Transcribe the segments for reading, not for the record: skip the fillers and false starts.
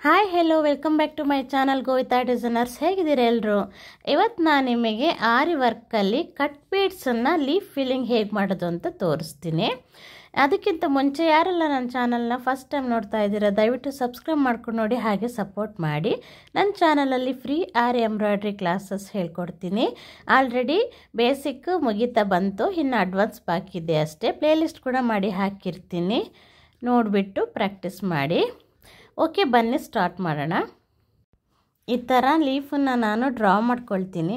Hi hello welcome back to my channel Govita designers. ಹೇಗಿದ್ದೀರಾ ಎಲ್ಲರೂ? ಇವತ್ತು ನಾನು ನಿಮಗೆ ಆರಿ ವರ್ಕಲ್ಲಿ ಕಟ್ ಬೀಡ್ಸನ್ನು ಲೀಫ್ ಫಿಲ್ಲಿಂಗ್ ಹೇಗೆ ಮಾಡೋದು ಅಂತ ತೋರಿಸ್ತೀನಿ. ಅದಕ್ಕಿಂತ ಮುಂಚೆ ಯಾರೆಲ್ಲ ನನ್ನ ಚಾನಲ್ನ ಫಸ್ಟ್ ಟೈಮ್ ನೋಡ್ತಾ ಇದ್ದೀರಾ ದಯವಿಟ್ಟು ಸಬ್ಸ್ಕ್ರೈಬ್ ಮಾಡ್ಕೊಂಡು ನೋಡಿ, ಹಾಗೆ ಸಪೋರ್ಟ್ ಮಾಡಿ. ನನ್ನ ಚಾನಲಲ್ಲಿ ಫ್ರೀ ಆರಿ ಎಂಬ್ರಾಯ್ಡ್ರಿ ಕ್ಲಾಸಸ್ ಹೇಳ್ಕೊಡ್ತೀನಿ. ಆಲ್ರೆಡಿ ಬೇಸಿಕ್ ಮುಗಿತಾ ಬಂತು, ಇನ್ನು ಅಡ್ವಾನ್ಸ್ ಬಾಕಿ ಇದೆ ಅಷ್ಟೇ. ಪ್ಲೇಲಿಸ್ಟ್ ಕೂಡ ಮಾಡಿ ಹಾಕಿರ್ತೀನಿ, ನೋಡಿಬಿಟ್ಟು ಪ್ರಾಕ್ಟೀಸ್ ಮಾಡಿ. ಓಕೆ, ಬನ್ನಿ ಸ್ಟಾರ್ಟ್ ಮಾಡೋಣ. ಈ ಥರ ಲೀಫನ್ನು ನಾನು ಡ್ರಾ ಮಾಡ್ಕೊಳ್ತೀನಿ.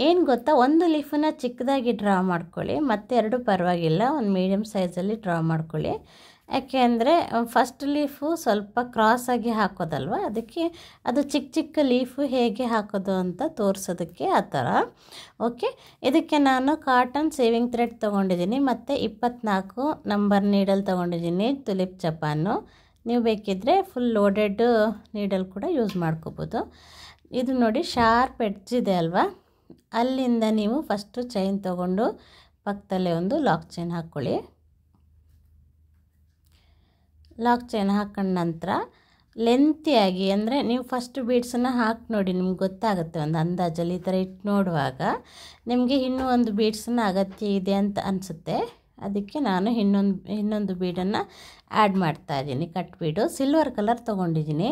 ಏನು ಗೊತ್ತಾ, ಒಂದು ಲೀಫನ್ನು ಚಿಕ್ಕದಾಗಿ ಡ್ರಾ ಮಾಡ್ಕೊಳ್ಳಿ, ಮತ್ತೆರಡು ಪರವಾಗಿಲ್ಲ ಒಂದು ಮೀಡಿಯಮ್ ಸೈಜಲ್ಲಿ ಡ್ರಾ ಮಾಡ್ಕೊಳ್ಳಿ. ಯಾಕೆಂದರೆ ಫಸ್ಟ್ ಲೀಫು ಸ್ವಲ್ಪ ಕ್ರಾಸಾಗಿ ಹಾಕೋದಲ್ವ, ಅದಕ್ಕೆ ಅದು ಚಿಕ್ಕ ಚಿಕ್ಕ ಲೀಫು ಹೇಗೆ ಹಾಕೋದು ಅಂತ ತೋರಿಸೋದಕ್ಕೆ ಆ ಥರ. ಓಕೆ, ಇದಕ್ಕೆ ನಾನು ಕಾಟನ್ ಸೇವಿಂಗ್ ಥ್ರೆಡ್ ತೊಗೊಂಡಿದ್ದೀನಿ, ಮತ್ತು 24 ನಂಬರ್ ನೀಡಲ್ ತೊಗೊಂಡಿದ್ದೀನಿ, ತುಲಿಪ್ ಜಪಾನು. ನೀವು ಬೇಕಿದ್ದರೆ ಫುಲ್ ಲೋಡೆಡ್ ನೀಡಲ್ ಕೂಡ ಯೂಸ್ ಮಾಡ್ಕೋಬೋದು. ಇದು ನೋಡಿ ಶಾರ್ಪ್ ಎಡ್ಜ್ ಇದೆ ಅಲ್ವಾ, ಅಲ್ಲಿಂದ ನೀವು ಫಸ್ಟು ಚೈನ್ ತೊಗೊಂಡು ಪಕ್ಕದಲ್ಲೇ ಒಂದು ಲಾಕ್ ಚೈನ್ ಹಾಕ್ಕೊಳ್ಳಿ. ಲಾಕ್ ಚೈನ್ ಹಾಕೊಂಡ ನಂತರ ಲೆಂತಿಯಾಗಿ, ಅಂದರೆ ನೀವು ಫಸ್ಟ್ ಬೀಡ್ಸನ್ನು ಹಾಕಿ ನೋಡಿ, ನಿಮ್ಗೆ ಗೊತ್ತಾಗುತ್ತೆ ಒಂದು ಅಂದಾಜಲ್ಲಿ. ಈ ಥರ ಇಟ್ಟು ನೋಡುವಾಗ ನಿಮಗೆ ಇನ್ನೂ ಒಂದು ಬೀಡ್ಸನ್ನು ಅಗತ್ಯ ಇದೆ ಅಂತ ಅನಿಸುತ್ತೆ. ಅದಕ್ಕೆ ನಾನು ಇನ್ನೊಂದು ಬೀಡನ್ನು ಆ್ಯಡ್ ಮಾಡ್ತಾಯಿದ್ದೀನಿ. ಕಟ್ ಬೀಡು ಸಿಲ್ವರ್ ಕಲರ್ ತೊಗೊಂಡಿದ್ದೀನಿ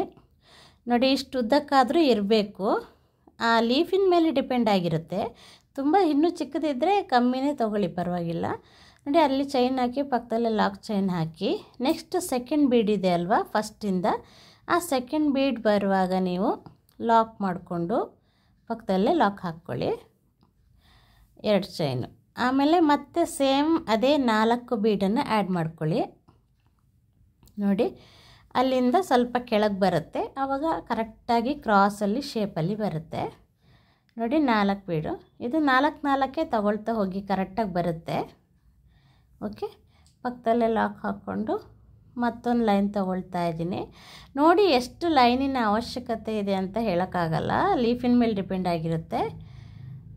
ನೋಡಿ. ಇಷ್ಟು ಉದ್ದಕ್ಕಾದರೂ ಇರಬೇಕು, ಆ ಲೀಫಿನ ಮೇಲೆ ಡಿಪೆಂಡ್ ಆಗಿರುತ್ತೆ. ತುಂಬ ಇನ್ನೂ ಚಿಕ್ಕದಿದ್ದರೆ ಕಮ್ಮಿನೇ ತೊಗೊಳ್ಳಿ, ಪರವಾಗಿಲ್ಲ. ನೋಡಿ, ಅಲ್ಲಿ ಚೈನ್ ಹಾಕಿ ಪಕ್ಕದಲ್ಲೇ ಲಾಕ್ ಚೈನ್ ಹಾಕಿ, ನೆಕ್ಸ್ಟ್ ಸೆಕೆಂಡ್ ಬೀಡ್ ಇದೆ ಅಲ್ವಾ ಫಸ್ಟಿಂದ, ಆ ಸೆಕೆಂಡ್ ಬೀಡ್ ಬರುವಾಗ ನೀವು ಲಾಕ್ ಮಾಡಿಕೊಂಡು ಪಕ್ಕದಲ್ಲೇ ಲಾಕ್ ಹಾಕ್ಕೊಳ್ಳಿ, 2 ಚೈನು. ಆಮೇಲೆ ಮತ್ತೆ ಸೇಮ್ ಅದೇ 4 ಬೀಡನ್ನು ಆ್ಯಡ್ ಮಾಡ್ಕೊಳ್ಳಿ. ನೋಡಿ, ಅಲ್ಲಿಂದ ಸ್ವಲ್ಪ ಕೆಳಗೆ ಬರುತ್ತೆ, ಆವಾಗ ಕರೆಕ್ಟಾಗಿ ಕ್ರಾಸಲ್ಲಿ ಶೇಪಲ್ಲಿ ಬರುತ್ತೆ. ನೋಡಿ 4 ಬೀಡು, ಇದು 4 ತಗೊಳ್ತಾ ಹೋಗಿ ಕರೆಕ್ಟಾಗಿ ಬರುತ್ತೆ. ಓಕೆ, ಪಕ್ಕದಲ್ಲೇ ಲಾಕ್ ಹಾಕ್ಕೊಂಡು ಮತ್ತೊಂದು ಲೈನ್ ತೊಗೊಳ್ತಾ ಇದ್ದೀನಿ. ನೋಡಿ, ಎಷ್ಟು ಲೈನಿನ ಅವಶ್ಯಕತೆ ಇದೆ ಅಂತ ಹೇಳೋಕ್ಕಾಗಲ್ಲ, ಲೀಫಿನ ಮೇಲೆ ಡಿಪೆಂಡ್ ಆಗಿರುತ್ತೆ.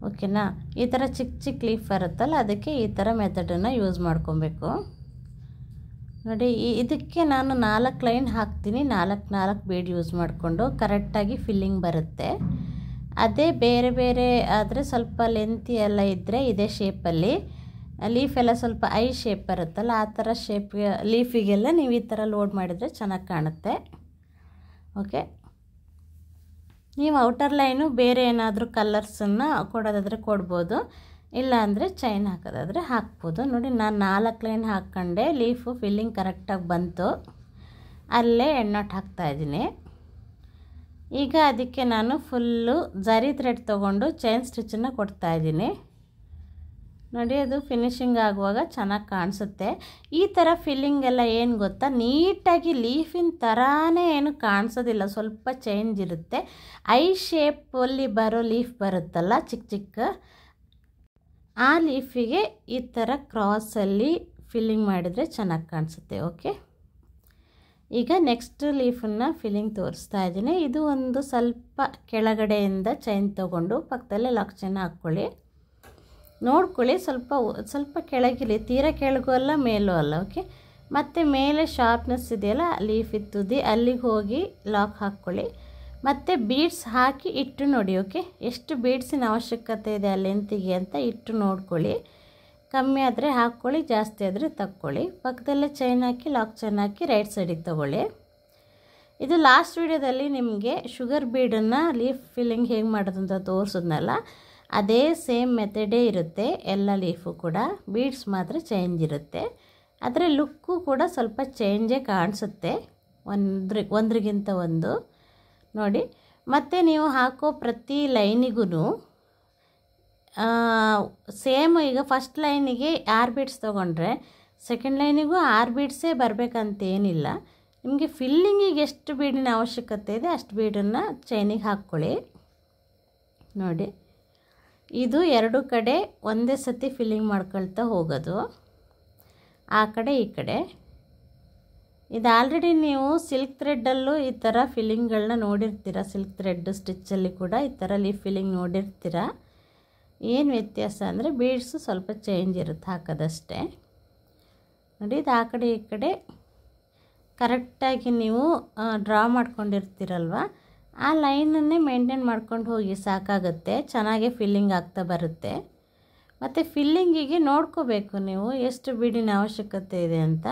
ಓಕೆನಾ? ಈ ಥರ ಚಿಕ್ಕ ಚಿಕ್ಕ ಲೀಫ್ ಬರುತ್ತಲ್ಲ, ಅದಕ್ಕೆ ಈ ಥರ ಮೆಥಡನ್ನು ಯೂಸ್ ಮಾಡ್ಕೊಬೇಕು. ನೋಡಿ, ಇದಕ್ಕೆ ನಾನು 4 ಲೈನ್ ಹಾಕ್ತೀನಿ, 4 ಬೀಡ್ ಯೂಸ್ ಮಾಡಿಕೊಂಡು ಕರೆಕ್ಟಾಗಿ ಫಿಲ್ಲಿಂಗ್ ಬರುತ್ತೆ. ಅದೇ ಬೇರೆ ಬೇರೆ ಆದರೆ ಸ್ವಲ್ಪ ಲೆಂತಿ ಎಲ್ಲ ಇದ್ದರೆ ಇದೇ ಶೇಪಲ್ಲಿ ಲೀಫೆಲ್ಲ ಸ್ವಲ್ಪ ಐ ಶೇಪ್ ಬರುತ್ತಲ್ಲ, ಆ ಥರ ಶೇಪ್ ಲೀಫಿಗೆಲ್ಲ ನೀವು ಈ ಥರ ಲೋಡ್ ಮಾಡಿದರೆ ಚೆನ್ನಾಗಿ ಕಾಣುತ್ತೆ. ಓಕೆ, ನೀವು ಔಟರ್ ಲೈನು ಬೇರೆ ಏನಾದರೂ ಕಲರ್ಸನ್ನು ಕೊಡೋದಾದರೆ ಕೊಡ್ಬೋದು, ಇಲ್ಲ ಅಂದರೆ ಚೈನ್ ಹಾಕೋದಾದರೆ ಹಾಕ್ಬೋದು. ನೋಡಿ, ನಾನು 4 ಲೈನ್ ಹಾಕ್ಕೊಂಡೆ, ಲೀಫು ಫಿಲ್ಲಿಂಗ್ ಕರೆಕ್ಟಾಗಿ ಬಂತು, ಅಲ್ಲೇ ಎಣ್ಣೊಟ್ಟು ಹಾಕ್ತಾಯಿದ್ದೀನಿ. ಈಗ ಅದಕ್ಕೆ ನಾನು ಫುಲ್ಲು ಜರಿ ಥ್ರೆಡ್ ತೊಗೊಂಡು ಚೈನ್ ಸ್ಟಿಚ್ಚನ್ನು ಕೊಡ್ತಾಯಿದ್ದೀನಿ. ನೋಡಿ, ಅದು ಫಿನಿಶಿಂಗ್ ಆಗುವಾಗ ಚೆನ್ನಾಗಿ ಕಾಣಿಸುತ್ತೆ. ಈ ಥರ ಫಿಲ್ಲಿಂಗ್ ಎಲ್ಲ ಏನು ಗೊತ್ತಾ, ನೀಟಾಗಿ ಲೀಫಿನ ಥರಾನೇ ಏನು ಕಾಣಿಸೋದಿಲ್ಲ, ಸ್ವಲ್ಪ ಚೇಂಜ್ ಇರುತ್ತೆ. ಐ ಶೇಪಲ್ಲಿ ಬರೋ ಲೀಫ್ ಬರುತ್ತಲ್ಲ ಚಿಕ್ಕ ಚಿಕ್ಕ, ಆ ಲೀಫಿಗೆ ಈ ಥರ ಕ್ರಾಸಲ್ಲಿ ಫಿಲ್ಲಿಂಗ್ ಮಾಡಿದರೆ ಚೆನ್ನಾಗಿ ಕಾಣಿಸುತ್ತೆ. ಓಕೆ, ಈಗ ನೆಕ್ಸ್ಟ್ ಲೀಫನ್ನು ಫಿಲ್ಲಿಂಗ್ ತೋರಿಸ್ತಾ ಇದ್ದೀನಿ. ಇದು ಒಂದು ಸ್ವಲ್ಪ ಕೆಳಗಡೆಯಿಂದ ಚೈನ್ ತೊಗೊಂಡು ಪಕ್ಕದಲ್ಲೇ ಲಾಕ್ ಚೈನ್ ಹಾಕ್ಕೊಳ್ಳಿ. ನೋಡ್ಕೊಳ್ಳಿ, ಸ್ವಲ್ಪ ಕೆಳಗಿರಿ, ತೀರಾ ಕೆಳಗೂ ಅಲ್ಲ ಮೇಲೂ ಅಲ್ಲ. ಓಕೆ, ಮತ್ತು ಮೇಲೆ ಶಾರ್ಪ್ನೆಸ್ ಇದೆಯಲ್ಲ ಲೀಫ್ ತುದಿ, ಅಲ್ಲಿಗೆ ಹೋಗಿ ಲಾಕ್ ಹಾಕ್ಕೊಳ್ಳಿ, ಮತ್ತು ಬೀಡ್ಸ್ ಹಾಕಿ ಇಟ್ಟು ನೋಡಿ. ಓಕೆ, ಎಷ್ಟು ಬೀಡ್ಸಿನ ಅವಶ್ಯಕತೆ ಇದೆ ಆ ಲೆಂತಿಗೆ ಅಂತ ಇಟ್ಟು ನೋಡ್ಕೊಳ್ಳಿ. ಕಮ್ಮಿ ಆದರೆ ಹಾಕ್ಕೊಳ್ಳಿ, ಜಾಸ್ತಿ ಆದರೆ ತಕ್ಕೊಳ್ಳಿ. ಪಕ್ಕದಲ್ಲೇ ಚೈನ್ ಹಾಕಿ ಲಾಕ್ ಚೈನ್ ಹಾಕಿ ರೈಟ್ ಸೈಡಿಗೆ ತೊಗೊಳ್ಳಿ. ಇದು ಲಾಸ್ಟ್ ವಿಡಿಯೋದಲ್ಲಿ ನಿಮಗೆ ಶುಗರ್ ಬೀಡನ್ನು ಲೀಫ್ ಫಿಲ್ಲಿಂಗ್ ಹೇಗೆ ಮಾಡೋದು ಅಂತ ತೋರಿಸಿದ್ನಲ್ಲ, ಅದೇ ಸೇಮ್ ಮೆಥಡೇ ಇರುತ್ತೆ ಎಲ್ಲ ಲೀಫು ಕೂಡ, ಬೀಡ್ಸ್ ಮಾತ್ರ ಚೇಂಜ್ ಇರುತ್ತೆ. ಅದರ ಲುಕ್ಕು ಕೂಡ ಸ್ವಲ್ಪ ಚೇಂಜೇ ಕಾಣಿಸುತ್ತೆ ಒಂದ್ರಿಗಿಂತ ಒಂದು. ನೋಡಿ, ಮತ್ತು ನೀವು ಹಾಕೋ ಪ್ರತಿ ಲೈನಿಗೂ ಸೇಮ್, ಈಗ ಫಸ್ಟ್ ಲೈನಿಗೆ 6 ಬೀಡ್ಸ್ ತೊಗೊಂಡ್ರೆ ಸೆಕೆಂಡ್ ಲೈನಿಗೂ 6 ಬೀಡ್ಸೇ ಬರಬೇಕಂತೇನಿಲ್ಲ. ನಿಮಗೆ ಫಿಲ್ಲಿಂಗಿಗೆ ಎಷ್ಟು ಬೀಡಿನ ಅವಶ್ಯಕತೆ ಇದೆ ಅಷ್ಟು ಬೀಡನ್ನು ಚೈನಿಗೆ ಹಾಕ್ಕೊಳ್ಳಿ. ನೋಡಿ, ಇದು 2 ಕಡೆ ಒಂದೇ ಸತಿ ಫಿಲ್ಲಿಂಗ್ ಮಾಡ್ಕೊಳ್ತಾ ಹೋಗೋದು, ಆ ಕಡೆ ಈ ಕಡೆ. ಇದು ಆಲ್ರೆಡಿ ನೀವು ಸಿಲ್ಕ್ ಥ್ರೆಡ್ಡಲ್ಲೂ ಈ ಥರ ಫಿಲ್ಲಿಂಗ್ಗಳನ್ನ ನೋಡಿರ್ತೀರ, ಸಿಲ್ಕ್ ಥ್ರೆಡ್ ಸ್ಟಿಚ್ಚಲ್ಲಿ ಕೂಡ ಈ ಥರ ಲೀಫ್ ಫಿಲ್ಲಿಂಗ್ ನೋಡಿರ್ತೀರ. ಏನು ವ್ಯತ್ಯಾಸ ಅಂದರೆ ಬೀಡ್ಸು ಸ್ವಲ್ಪ ಚೇಂಜ್ ಇರುತ್ತೆ ಹಾಕೋದಷ್ಟೇ. ನೋಡಿ, ಇದು ಆ ಕಡೆ ಈ ಕಡೆ ಕರೆಕ್ಟಾಗಿ ನೀವು ಡ್ರಾ ಮಾಡ್ಕೊಂಡಿರ್ತೀರಲ್ವ, ಆ ಲೈನನ್ನೇ ಮೇಂಟೈನ್ ಮಾಡ್ಕೊಂಡು ಹೋಗಿ ಸಾಕಾಗುತ್ತೆ. ಚೆನ್ನಾಗಿ ಫಿಲ್ಲಿಂಗ್ ಆಗ್ತಾ ಬರುತ್ತೆ. ಮತ್ತು ಫಿಲ್ಲಿಂಗಿಗೆ ನೋಡ್ಕೋಬೇಕು ನೀವು ಎಷ್ಟು ಬೀಡಿನ ಅವಶ್ಯಕತೆ ಇದೆ ಅಂತ.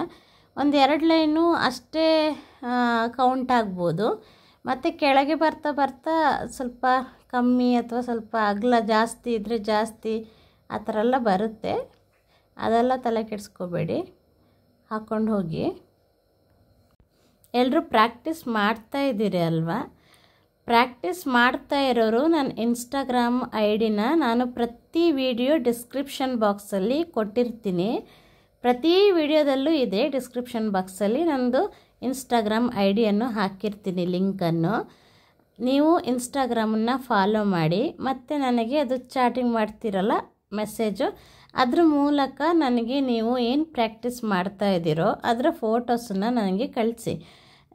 ಒಂದು 2 ಲೈನು ಅಷ್ಟೇ ಕೌಂಟ್ ಆಗ್ಬೋದು. ಮತ್ತು ಕೆಳಗೆ ಬರ್ತಾ ಬರ್ತಾ ಸ್ವಲ್ಪ ಕಮ್ಮಿ ಅಥವಾ ಸ್ವಲ್ಪ ಅಗಲ ಜಾಸ್ತಿ ಇದ್ದರೆ ಜಾಸ್ತಿ ಆ ಥರ ಎಲ್ಲ ಬರುತ್ತೆ. ಅದೆಲ್ಲ ತಲೆ ಕೆಡಿಸ್ಕೋಬೇಡಿ, ಹಾಕ್ಕೊಂಡು ಹೋಗಿ. ಎಲ್ಲರೂ ಪ್ರಾಕ್ಟೀಸ್ ಮಾಡ್ತಾ ಇದ್ದೀರಿ ಅಲ್ವಾ? ಪ್ರಾಕ್ಟೀಸ್ ಮಾಡ್ತಾ ಇರೋರು ನನ್ನ ಇನ್ಸ್ಟಾಗ್ರಾಮ್ ID-ನ ನಾನು ಪ್ರತಿ ವಿಡಿಯೋ ಡಿಸ್ಕ್ರಿಪ್ಷನ್ ಬಾಕ್ಸಲ್ಲಿ ಕೊಟ್ಟಿರ್ತೀನಿ. ಪ್ರತಿ ವಿಡಿಯೋದಲ್ಲೂ ಇದೆ ಡಿಸ್ಕ್ರಿಪ್ಷನ್ ಬಾಕ್ಸಲ್ಲಿ ನನ್ನದು ಇನ್ಸ್ಟಾಗ್ರಾಮ್ ID-ಯನ್ನು ಹಾಕಿರ್ತೀನಿ, ಲಿಂಕನ್ನು. ನೀವು ಇನ್ಸ್ಟಾಗ್ರಾಮನ್ನು ಫಾಲೋ ಮಾಡಿ, ಮತ್ತು ನನಗೆ ಅದು ಚಾಟಿಂಗ್ ಮಾಡ್ತಿರಲ್ಲ ಮೆಸೇಜು, ಅದ್ರ ಮೂಲಕ ನನಗೆ ನೀವು ಏನು ಪ್ರಾಕ್ಟೀಸ್ ಮಾಡ್ತಾ ಇದ್ದೀರೋ ಅದರ ಫೋಟೋಸನ್ನು ನನಗೆ ಕಳಿಸಿ.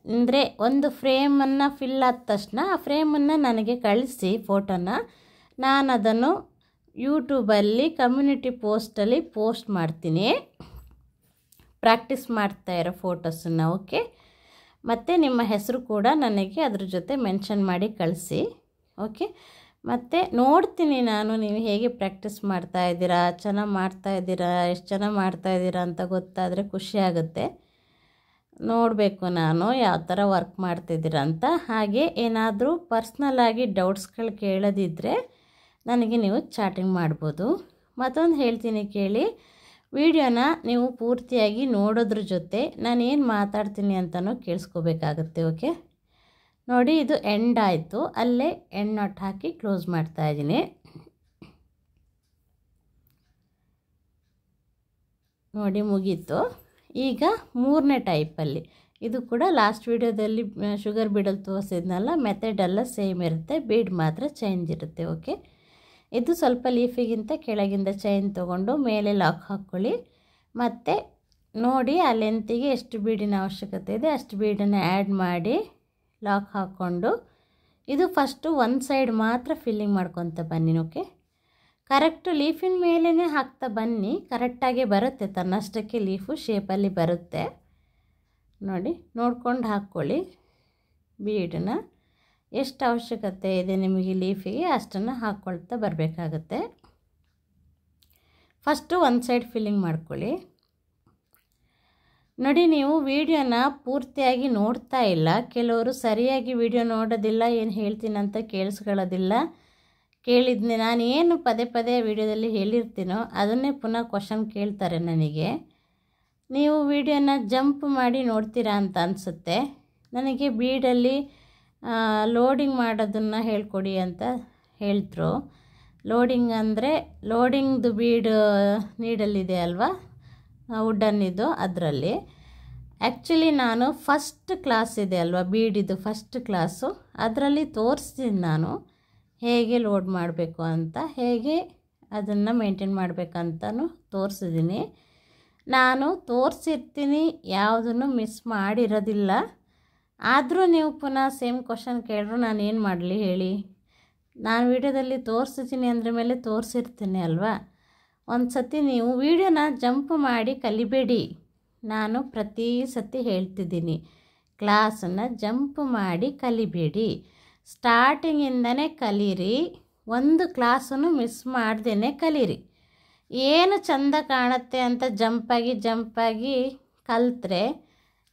ಅಂದರೆ ಒಂದು ಫ್ರೇಮನ್ನು ಫಿಲ್ ಆದ ತಕ್ಷಣ ಆ ಫ್ರೇಮನ್ನು ನನಗೆ ಕಳಿಸಿ ಫೋಟೋನ. ನಾನು ಅದನ್ನು ಯೂಟ್ಯೂಬಲ್ಲಿ ಕಮ್ಯುನಿಟಿ ಪೋಸ್ಟಲ್ಲಿ ಪೋಸ್ಟ್ ಮಾಡ್ತೀನಿ, ಪ್ರಾಕ್ಟೀಸ್ ಮಾಡ್ತಾ ಇರೋ ಫೋಟೋಸನ್ನು. ಓಕೆ, ಮತ್ತು ನಿಮ್ಮ ಹೆಸರು ಕೂಡ ನನಗೆ ಅದ್ರ ಜೊತೆ ಮೆನ್ಷನ್ ಮಾಡಿ ಕಳಿಸಿ. ಓಕೆ, ಮತ್ತು ನೋಡ್ತೀನಿ ನಾನು ನೀವು ಹೇಗೆ ಪ್ರಾಕ್ಟೀಸ್ ಮಾಡ್ತಾ ಇದ್ದೀರಾ, ಚೆನ್ನಾಗಿ ಮಾಡ್ತಾ ಇದ್ದೀರಾ, ಎಷ್ಟು ಚೆನ್ನಾಗಿ ಮಾಡ್ತಾ ಇದ್ದೀರಾ ಅಂತ ಗೊತ್ತಾದರೆ ಖುಷಿಯಾಗುತ್ತೆ. ನೋಡಬೇಕು ನಾನು ಯಾವ ಥರ ವರ್ಕ್ ಮಾಡ್ತಿದ್ದೀರಾ ಅಂತ. ಹಾಗೆ ಏನಾದರೂ ಪರ್ಸ್ನಲಾಗಿ ಡೌಟ್ಸ್ಗಳು ಕೇಳೋದಿದ್ದರೆ ನನಗೆ ನೀವು ಚಾಟಿಂಗ್ ಮಾಡ್ಬೋದು. ಮತ್ತೊಂದು ಹೇಳ್ತೀನಿ ಕೇಳಿ, ವಿಡಿಯೋನ ನೀವು ಪೂರ್ತಿಯಾಗಿ ನೋಡೋದ್ರ ಜೊತೆ ನಾನು ಏನು ಮಾತಾಡ್ತೀನಿ ಅಂತಲೂ ಕೇಳಿಸ್ಕೋಬೇಕಾಗುತ್ತೆ. ಓಕೆ, ನೋಡಿ ಇದು ಎಂಡ್ ಆಯಿತು, ಅಲ್ಲೇ ಎಂಡ್ ನಾಟ್ ಹಾಕಿ ಕ್ಲೋಸ್ ಮಾಡ್ತಾಯಿದ್ದೀನಿ. ನೋಡಿ ಮುಗೀತು. ಈಗ 3ನೇ ಟೈಪಲ್ಲಿ, ಇದು ಕೂಡ ಲಾಸ್ಟ್ ವಿಡಿಯೋದಲ್ಲಿ ಶುಗರ್ ಬೀಡಲ್ಲಿ ತೋರಿಸಿದ್ನಲ್ಲ, ಮೆಥಡೆಲ್ಲ ಸೇಮ್ ಇರುತ್ತೆ, ಬೀಡ್ ಮಾತ್ರ ಚೇಂಜ್ ಇರುತ್ತೆ. ಓಕೆ, ಇದು ಸ್ವಲ್ಪ ಲೀಫಿಗಿಂತ ಕೆಳಗಿಂದ ಚೈನ್ ತೊಗೊಂಡು ಮೇಲೆ ಲಾಕ್ ಹಾಕ್ಕೊಳ್ಳಿ. ಮತ್ತು ನೋಡಿ ಆ ಲೆಂತಿಗೆ ಎಷ್ಟು ಬೀಡಿನ ಅವಶ್ಯಕತೆ ಇದೆ ಅಷ್ಟು ಬೀಡನ್ನು ಆ್ಯಡ್ ಮಾಡಿ ಲಾಕ್ ಹಾಕ್ಕೊಂಡು, ಇದು ಫಸ್ಟು ಒಂದು ಸೈಡ್ ಮಾತ್ರ ಫಿಲ್ಲಿಂಗ್ ಮಾಡ್ಕೊತ ಬನ್ನಿ. ಓಕೆ, ಕರೆಕ್ಟು ಲೀಫಿನ ಮೇಲೇ ಹಾಕ್ತಾ ಬನ್ನಿ, ಕರೆಕ್ಟಾಗಿ ಬರುತ್ತೆ, ತನ್ನಷ್ಟಕ್ಕೆ ಲೀಫು ಶೇಪಲ್ಲಿ ಬರುತ್ತೆ. ನೋಡಿ ನೋಡ್ಕೊಂಡು ಹಾಕ್ಕೊಳ್ಳಿ. ಬೀಡನ್ನ ಎಷ್ಟು ಅವಶ್ಯಕತೆ ಇದೆ ನಿಮಗೆ ಲೀಫಿಗೆ ಅಷ್ಟನ್ನು ಹಾಕ್ಕೊಳ್ತಾ ಬರಬೇಕಾಗತ್ತೆ. ಫಸ್ಟು ಒಂದು ಸೈಡ್ ಫಿಲ್ಲಿಂಗ್ ಮಾಡ್ಕೊಳ್ಳಿ. ನೋಡಿ ನೀವು ವಿಡಿಯೋನ ಪೂರ್ತಿಯಾಗಿ ನೋಡ್ತಾ ಇಲ್ಲ, ಕೆಲವರು ಸರಿಯಾಗಿ ವಿಡಿಯೋ ನೋಡೋದಿಲ್ಲ, ಏನು ಹೇಳ್ತೀನಂತ ಕೇಳಿಸ್ಕೊಳ್ಳೋದಿಲ್ಲ. ಕೇಳಿದ್ನೆ ನಾನು ಏನು ಪದೇ ಪದೇ ವಿಡಿಯೋದಲ್ಲಿ ಹೇಳಿರ್ತೀನೋ ಅದನ್ನೇ ಪುನಃ ಕ್ವಶನ್ ಕೇಳ್ತಾರೆ ನನಗೆ. ನೀವು ವಿಡಿಯೋನ ಜಂಪ್ ಮಾಡಿ ನೋಡ್ತೀರಾ ಅಂತ ಅನಿಸುತ್ತೆ. ನನಗೆ ಬೀಡಲ್ಲಿ ಲೋಡಿಂಗ್ ಮಾಡೋದನ್ನು ಹೇಳ್ಕೊಡಿ ಅಂತ ಹೇಳ್ತರು. ಲೋಡಿಂಗ್ ಅಂದರೆ ಲೋಡಿಂಗ್ದು ಬೀಡ್ ನೀಡಲ್ಲಿದೆ ಅಲ್ವಾ, ವುಡನ್ನಿದು, ಅದರಲ್ಲಿ ಆ್ಯಕ್ಚುಲಿ ನಾನು ಫಸ್ಟ್ ಕ್ಲಾಸ್ ಇದೆ ಅಲ್ವಾ ಬೀಡಿದು ಫಸ್ಟ್ ಕ್ಲಾಸು, ಅದರಲ್ಲಿ ತೋರಿಸ್ತೀನಿ ನಾನು ಹೇಗೆ ಲೋಡ್ ಮಾಡಬೇಕು ಅಂತ, ಹೇಗೆ ಅದನ್ನು ಮೇಂಟೈನ್ ಮಾಡಬೇಕಂತನೂ ತೋರಿಸಿದ್ದೀನಿ. ನಾನು ತೋರಿಸಿರ್ತೀನಿ, ಯಾವುದನ್ನು ಮಿಸ್ ಮಾಡಿರೋದಿಲ್ಲ. ಆದರೂ ನೀವು ಪುನಃ ಸೇಮ್ ಕ್ವಶನ್ ಕೇಳಿದ್ರು ನಾನು ಏನು ಮಾಡಲಿ ಹೇಳಿ? ನಾನು ವಿಡಿಯೋದಲ್ಲಿ ತೋರಿಸಿದ್ದೀನಿ ಅಂದ್ರ ಮೇಲೆ ತೋರಿಸಿರ್ತೀನಿ ಅಲ್ವಾ. ಒಂದು ಸತಿ ನೀವು ವಿಡಿಯೋನ ಜಂಪ್ ಮಾಡಿ ಕಲಿಬೇಡಿ. ನಾನು ಪ್ರತಿ ಸತಿ ಹೇಳ್ತಿದ್ದೀನಿ, ಕ್ಲಾಸನ್ನು ಜಂಪ್ ಮಾಡಿ ಕಲಿಬೇಡಿ, ಸ್ಟಾರ್ಟಿಂಗಿಂದನೇ ಕಲೀರಿ, ಒಂದು ಕ್ಲಾಸನ್ನು ಮಿಸ್ ಮಾಡ್ದೇ ಕಲೀರಿ. ಏನು ಚೆಂದ ಕಾಣುತ್ತೆ ಅಂತ ಜಂಪಾಗಿ ಕಲಿತ್ರೆ,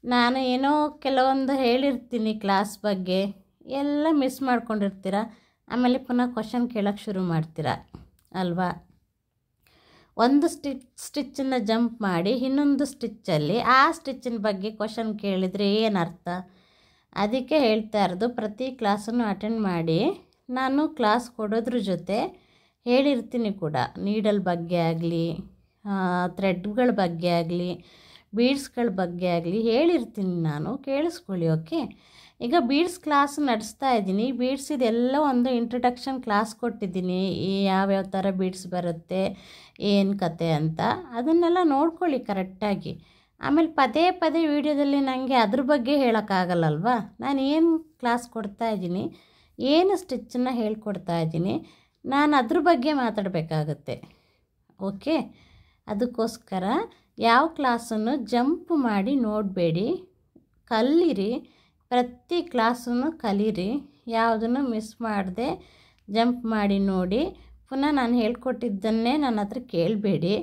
ನಾನು ಏನೋ ಕೆಲವೊಂದು ಹೇಳಿರ್ತೀನಿ ಕ್ಲಾಸ್ ಬಗ್ಗೆ, ಎಲ್ಲ ಮಿಸ್ ಮಾಡ್ಕೊಂಡಿರ್ತೀರ. ಆಮೇಲೆ ಪುನಃ ಕ್ವಶನ್ ಕೇಳೋಕ್ಕೆ ಶುರು ಮಾಡ್ತೀರ ಅಲ್ವಾ. ಒಂದು ಸ್ಟಿಚ್ಚನ್ನು ಜಂಪ್ ಮಾಡಿ ಇನ್ನೊಂದು ಸ್ಟಿಚ್ಚಲ್ಲಿ ಆ ಸ್ಟಿಚ್ಚಿನ ಬಗ್ಗೆ ಕ್ವಶನ್ ಕೇಳಿದರೆ ಏನು ಅರ್ಥ? ಅದಕ್ಕೆ ಹೇಳ್ತಾ ಇರೋದು, ಪ್ರತಿ ಕ್ಲಾಸನ್ನು ಅಟೆಂಡ್ ಮಾಡಿ. ನಾನು ಕ್ಲಾಸ್ ಕೊಡೋದ್ರ ಜೊತೆ ಹೇಳಿರ್ತೀನಿ ಕೂಡ, ನೀಡಲ್ ಬಗ್ಗೆ ಆಗಲಿ, ಥ್ರೆಡ್ಗಳ ಬಗ್ಗೆ ಆಗಲಿ, ಬೀಡ್ಸ್ಗಳ ಬಗ್ಗೆ ಆಗಲಿ ಹೇಳಿರ್ತೀನಿ ನಾನು, ಕೇಳಿಸ್ಕೊಳ್ಳಿ. ಓಕೆ, ಈಗ ಬೀಡ್ಸ್ ಕ್ಲಾಸ್ ನಡೆಸ್ತಾ ಇದ್ದೀನಿ. ಬೀಡ್ಸ್ ಇದೆಲ್ಲ ಒಂದು ಇಂಟ್ರಡಕ್ಷನ್ ಕ್ಲಾಸ್ ಕೊಟ್ಟಿದ್ದೀನಿ, ಯಾವ್ಯಾವ ಥರ ಬೀಡ್ಸ್ ಬರುತ್ತೆ, ಏನು ಕತೆ ಅಂತ, ಅದನ್ನೆಲ್ಲ ನೋಡ್ಕೊಳ್ಳಿ ಕರೆಕ್ಟಾಗಿ. ಆಮೇಲೆ ಪದೇ ಪದೇ ವೀಡಿಯೋದಲ್ಲಿ ನನಗೆ ಅದ್ರ ಬಗ್ಗೆ ಹೇಳೋಕ್ಕಾಗಲ್ಲಲ್ವ. ನಾನು ಏನು ಕ್ಲಾಸ್ ಕೊಡ್ತಾ ಇದ್ದೀನಿ, ಏನು ಸ್ಟಿಚ್ಚನ್ನು ಹೇಳ್ಕೊಡ್ತಾ ಇದ್ದೀನಿ, ನಾನು ಅದ್ರ ಬಗ್ಗೆ ಮಾತಾಡಬೇಕಾಗತ್ತೆ. ಓಕೆ, ಅದಕ್ಕೋಸ್ಕರ ಯಾವ ಕ್ಲಾಸನ್ನು ಜಂಪ್ ಮಾಡಿ ನೋಡಬೇಡಿ. ಕಲೀರಿ, ಪ್ರತಿ ಕ್ಲಾಸನ್ನು ಕಲೀರಿ, ಯಾವುದನ್ನು ಮಿಸ್ ಮಾಡದೆ ಜಂಪ್ ಮಾಡಿ ನೋಡಿ. ಪುನಃ ನಾನು ಹೇಳ್ಕೊಟ್ಟಿದ್ದನ್ನೇ ನನ್ನ ಹತ್ರ ಕೇಳಬೇಡಿ.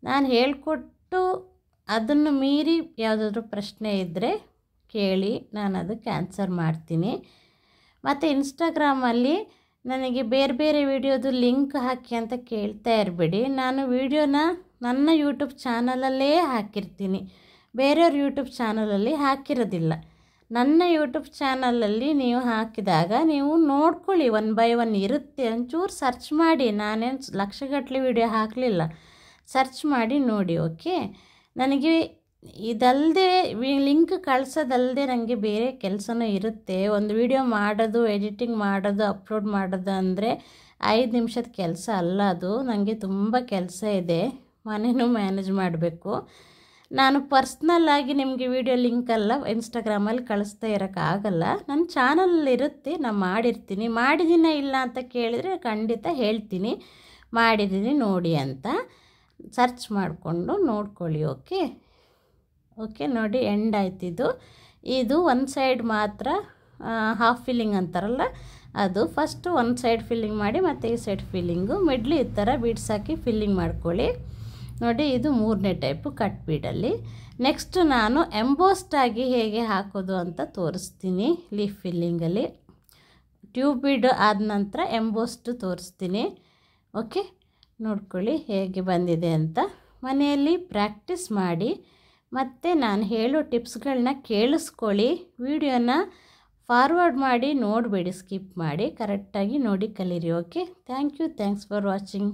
ನಾನು ಹೇಳ್ಕೊಟ್ಟು ಅದನ್ನು ಮೀರಿ ಯಾವುದಾದ್ರೂ ಪ್ರಶ್ನೆ ಇದ್ದರೆ ಕೇಳಿ, ನಾನು ಅದಕ್ಕೆ ಆನ್ಸರ್ ಮಾಡ್ತೀನಿ. ಮತ್ತು ಇನ್ಸ್ಟಾಗ್ರಾಮಲ್ಲಿ ನನಗೆ ಬೇರೆ ಬೇರೆ ವಿಡಿಯೋದು ಲಿಂಕ್ ಹಾಕಿ ಅಂತ ಕೇಳ್ತಾ ಇರಬೇಡಿ. ನಾನು ವಿಡಿಯೋನ ನನ್ನ ಯೂಟ್ಯೂಬ್ ಚಾನಲಲ್ಲೇ ಹಾಕಿರ್ತೀನಿ, ಬೇರೆಯವ್ರ ಯೂಟ್ಯೂಬ್ ಚಾನಲಲ್ಲಿ ಹಾಕಿರೋದಿಲ್ಲ. ನನ್ನ ಯೂಟ್ಯೂಬ್ ಚಾನಲಲ್ಲಿ ನೀವು ಹಾಕಿದಾಗ ನೀವು ನೋಡ್ಕೊಳ್ಳಿ, 1 by 1 ಇರುತ್ತೆ. ಒಂಚೂರು ಸರ್ಚ್ ಮಾಡಿ, ನಾನೇನು ಲಕ್ಷಗಟ್ಟಲೆ ವಿಡಿಯೋ ಹಾಕಲಿಲ್ಲ, ಸರ್ಚ್ ಮಾಡಿ ನೋಡಿ. ಓಕೆ, ನನಗೆ ಇದಲ್ಲದೆ ಲಿಂಕ್ ಕಳ್ಸೋದಲ್ಲದೆ ನನಗೆ ಬೇರೆ ಕೆಲಸನೂ ಇರುತ್ತೆ. ಒಂದು ವಿಡಿಯೋ ಮಾಡೋದು, ಎಡಿಟಿಂಗ್ ಮಾಡೋದು, ಅಪ್ಲೋಡ್ ಮಾಡೋದು ಅಂದರೆ 5 ನಿಮಿಷದ ಕೆಲಸ ಅಲ್ಲ ಅದು. ನನಗೆ ತುಂಬ ಕೆಲಸ ಇದೆ, ಮನೆಯೂ ಮ್ಯಾನೇಜ್ ಮಾಡಬೇಕು. ನಾನು ಪರ್ಸ್ನಲ್ಲಾಗಿ ನಿಮಗೆ ವಿಡಿಯೋ ಲಿಂಕೆಲ್ಲ ಇನ್ಸ್ಟಾಗ್ರಾಮಲ್ಲಿ ಕಳಿಸ್ತಾ ಇರೋಕ್ಕಾಗಲ್ಲ. ನನ್ನ ಚಾನಲಲ್ಲಿರುತ್ತೆ, ನಾನು ಮಾಡಿರ್ತೀನಿ. ಮಾಡಿದ್ದೀನ ಇಲ್ಲ ಅಂತ ಕೇಳಿದರೆ ಖಂಡಿತ ಹೇಳ್ತೀನಿ, ಮಾಡಿದ್ದೀನಿ ನೋಡಿ ಅಂತ. ಸರ್ಚ್ ಮಾಡಿಕೊಂಡು ನೋಡ್ಕೊಳ್ಳಿ. ಓಕೆ ನೋಡಿ, ಎಂಡ್ ಆಯ್ತಿದ್ದು. ಇದು ಒಂದು ಸೈಡ್ ಮಾತ್ರ ಹಾಫ್ ಫಿಲ್ಲಿಂಗ್ ಅಂತಾರಲ್ಲ ಅದು. ಫಸ್ಟು ಒಂದು ಸೈಡ್ ಫಿಲ್ಲಿಂಗ್ ಮಾಡಿ ಮತ್ತು ಈ ಸೈಡ್ ಫಿಲ್ಲಿಂಗು, ಮಿಡ್ಲಿ ಈ ಥರ ಬೀಡ್ಸ್ ಹಾಕಿ ಫಿಲ್ಲಿಂಗ್ ಮಾಡ್ಕೊಳ್ಳಿ. ನೋಡಿ, ಇದು 3ನೇ ಟೈಪು ಕಟ್ ಬೀಡಲ್ಲಿ. ನೆಕ್ಸ್ಟ್ ನಾನು ಎಂಬೋಸ್ಡ್ ಆಗಿ ಹೇಗೆ ಹಾಕೋದು ಅಂತ ತೋರಿಸ್ತೀನಿ. ಲೀಫ್ ಫಿಲ್ಲಿಂಗಲ್ಲಿ ಟ್ಯೂಬ್ ಬೀಡ್ ಆದ ನಂತರ ಎಂಬೋಸ್ಡ್ ತೋರಿಸ್ತೀನಿ. ಓಕೆ, ನೋಡ್ಕೊಳ್ಳಿ ಹೇಗೆ ಬಂದಿದೆ ಅಂತ. ಮನೆಯಲ್ಲಿ ಪ್ರಾಕ್ಟೀಸ್ ಮಾಡಿ ಮತ್ತು ನಾನು ಹೇಳೋ ಟಿಪ್ಸ್ಗಳನ್ನ ಕೇಳಿಸ್ಕೊಳ್ಳಿ. ವಿಡಿಯೋನ ಫಾರ್ವರ್ಡ್ ಮಾಡಿ ನೋಡಬೇಡಿ, ಸ್ಕಿಪ್ ಮಾಡಿ, ಕರೆಕ್ಟಾಗಿ ನೋಡಿ ಕಲೀರಿ. Okay, thanks for watching.